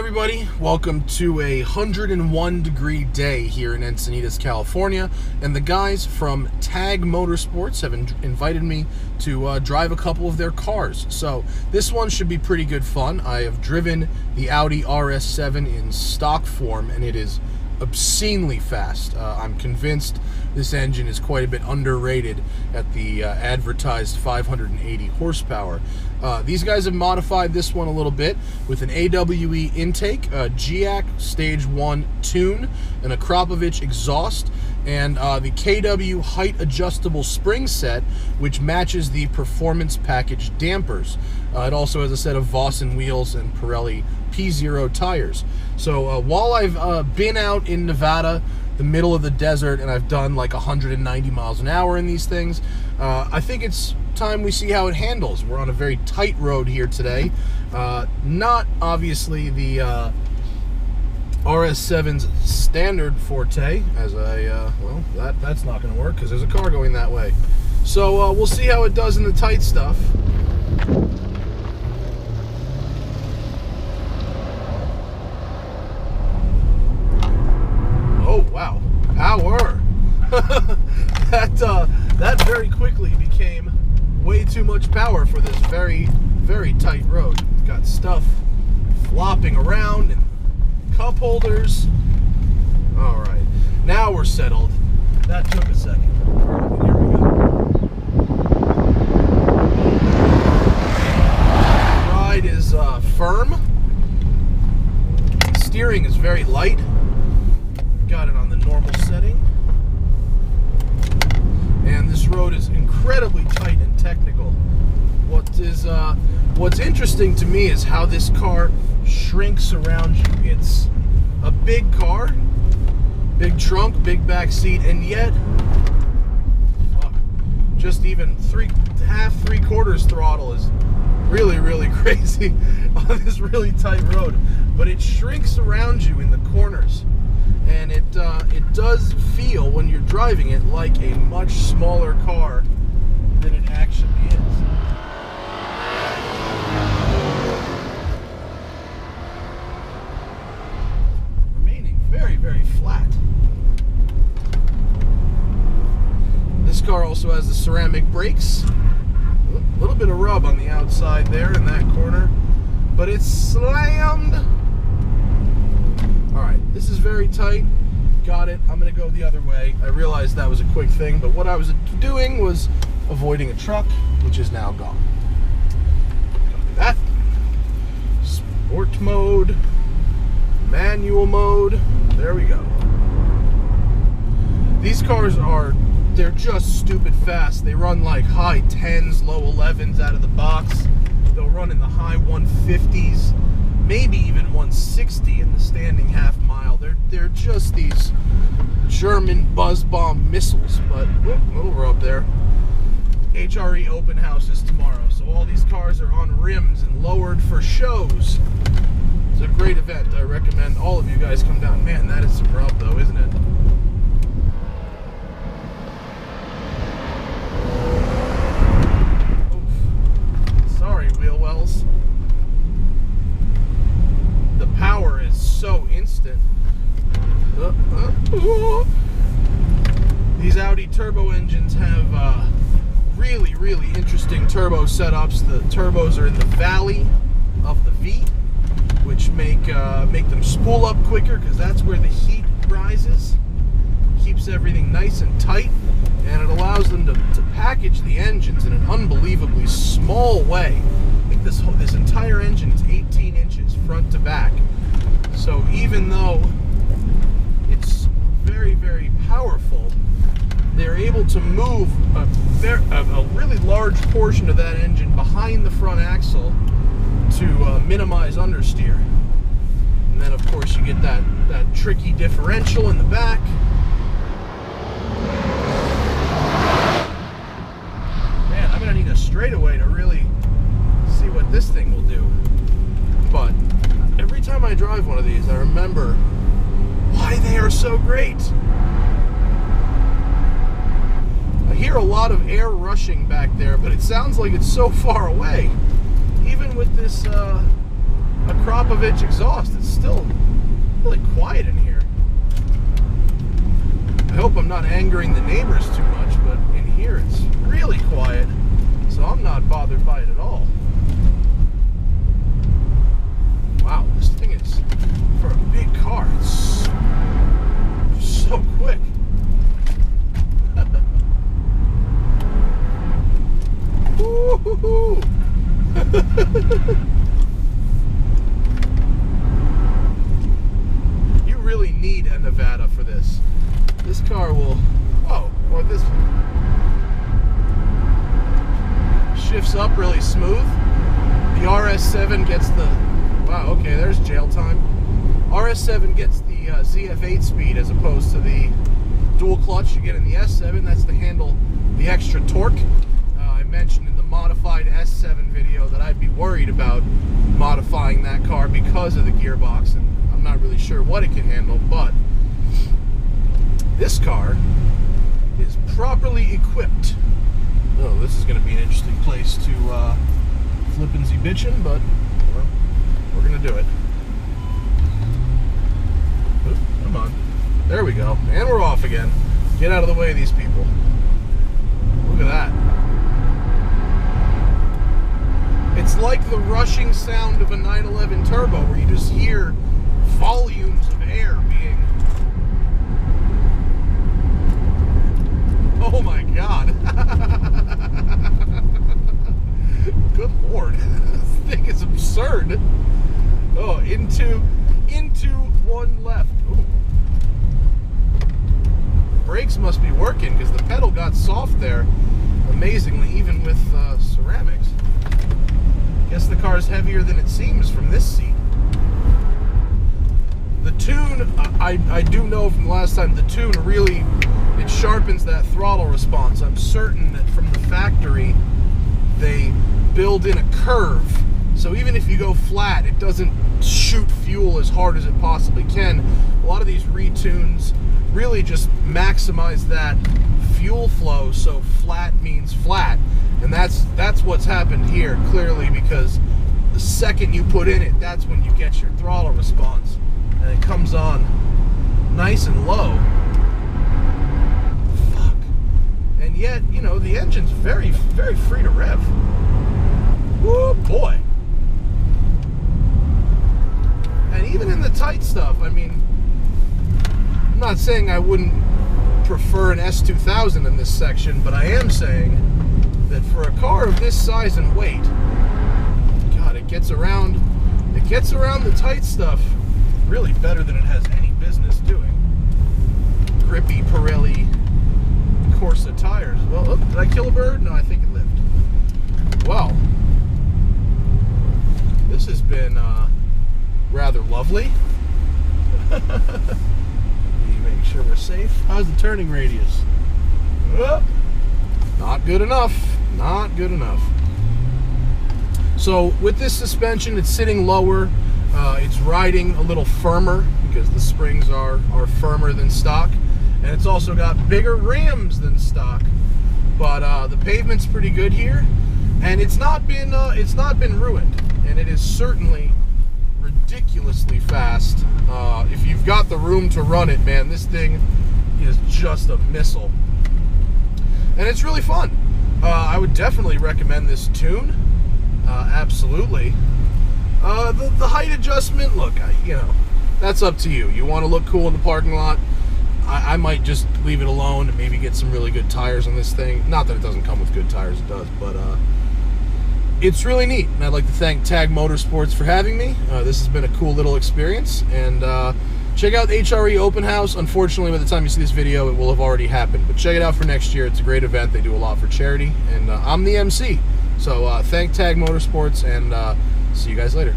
Everybody, welcome to a 101-degree day here in Encinitas, California, and the guys from TAG Motorsports have invited me to drive a couple of their cars. So this one should be pretty good fun. I have driven the Audi RS7 in stock form, and it is obscenely fast. I'm convinced this engine is quite a bit underrated at the advertised 580 horsepower. These guys have modified this one a little bit with an AWE intake, a GIAC Stage 1 tune, an Akrapovic exhaust, and the KW height adjustable spring set, which matches the performance package dampers. It also has a set of Vossen wheels and Pirelli P0 tires. So while I've been out in Nevada, the middle of the desert, and I've done like 190 miles an hour in these things, I think it's time we see how it handles. We're on a very tight road here today. Not obviously the RS7's standard forte, as well, that's not going to work because there's a car going that way. So we'll see how it does in the tight stuff. Oh wow, power! That very quickly became way too much power for this very, very tight road. It's got stuff flopping around and cup holders. All right, now we're settled. That took a second. Here we go. The ride is firm. The steering is very light. Got it on the normal setting. And this road is incredibly tight and technical. What's interesting to me is how this car shrinks around you. It's a big car, big trunk, big back seat, and yet just even three-quarters throttle is really, really crazy on this really tight road. But it shrinks around you in the corners. And it does feel, when you're driving it, like a much smaller car than it actually is. Remaining very, very flat. This car also has the ceramic brakes. A little bit of rub on the outside there in that corner, but it's slammed. Alright, this is very tight. Got it. I'm going to go the other way. I realized that was a quick thing, but what I was doing was avoiding a truck, which is now gone. Copy that. Sport mode. Manual mode. There we go. These cars they're just stupid fast. They run like high 10s, low 11s out of the box. They'll run in the high 150s. Maybe even 160 in the standing half mile. They're just these German buzz bomb missiles. But whoop, little rub there. HRE open house is tomorrow, so all these cars are on rims and lowered for shows. It's a great event. I recommend all of you guys come down. Man, that is some rub though, isn't it? Oof. Sorry, wheel wells. The power is so instant. These Audi turbo engines have really, really interesting turbo setups. The turbos are in the valley of the V, which make them spool up quicker because that's where the heat rises. Keeps everything nice and tight, and it allows them to package the engines in an unbelievably small way. I think this entire engine is 18 inches front to back. So even though it's very, very powerful, they're able to move a really large portion of that engine behind the front axle to minimize understeer. And then of course you get that tricky differential in the back. Man, I'm gonna need a straightaway to really see what this thing will do. But every time I drive one of these, I remember why they are so great. I hear a lot of air rushing back there, but it sounds like it's so far away. Even with this a Krapovich exhaust. It's still really quiet in here. I hope I'm not angering the neighbors too much, but in here it's really quiet, so I'm not bothered by it at all. Wow, this thing is, for a big car, it's so quick. Woo-hoo-hoo. You really need a Nevada for this. This car will, well, this shifts up really smooth. The RS7 gets the, wow, okay, there's jail time. RS7 gets the ZF8 speed as opposed to the dual clutch you get in the S7. That's to handle the extra torque. I mentioned in the modified S7 video that I'd be worried about modifying that car because of the gearbox, and I'm not really sure what it can handle, but this car is properly equipped. Oh, this is going to be an interesting place to flippin' Z bitchin', but well, we're going to do it. Oop, come on. There we go. And we're off again. Get out of the way of these people. Look at that. It's like the rushing sound of a 911 turbo, where you just hear volumes of air being... Oh my God. Good Lord. This thing is absurd. Oh, into one left. Ooh. Brakes must be working because the pedal got soft there, amazingly, even with ceramics. Guess the car is heavier than it seems from this seat. The tune, I do know from the last time, the tune really, it sharpens that throttle response. I'm certain that from the factory, they build in a curve. So even if you go flat, it doesn't shoot fuel as hard as it possibly can. A lot of these retunes really just maximize that fuel flow, so flat means flat. And that's what's happened here, clearly, because the second you put in it, that's when you get your throttle response. And it comes on nice and low. Fuck. And yet, you know, the engine's very, very free to rev. Woo, boy. And even in the tight stuff, I mean, I'm not saying I wouldn't prefer an S2000 in this section, but I am saying that for a car of this size and weight, God, it gets around the tight stuff really better than it has any business doing. Grippy Pirelli Corsa tires. Well, did I kill a bird? No, I think it lived. Well, this has been rather lovely. Make sure we're safe. How's the turning radius? Not good enough. Not good enough. So with this suspension, it's sitting lower. It's riding a little firmer because the springs are firmer than stock, and it's also got bigger rims than stock. But the pavement's pretty good here, and it's not been ruined, and it is certainly ridiculously fast. If you've got the room to run it, man, this thing is just a missile, and it's really fun. I would definitely recommend this tune. Absolutely. The height adjustment, look, you know, that's up to you. You want to look cool in the parking lot, I might just leave it alone and maybe get some really good tires on this thing. Not that it doesn't come with good tires, it does, but it's really neat. And I'd like to thank TAG Motorsports for having me. This has been a cool little experience. And check out the HRE Open House. Unfortunately, by the time you see this video, it will have already happened. But check it out for next year. It's a great event. They do a lot for charity. And I'm the MC. So thank TAG Motorsports, and see you guys later.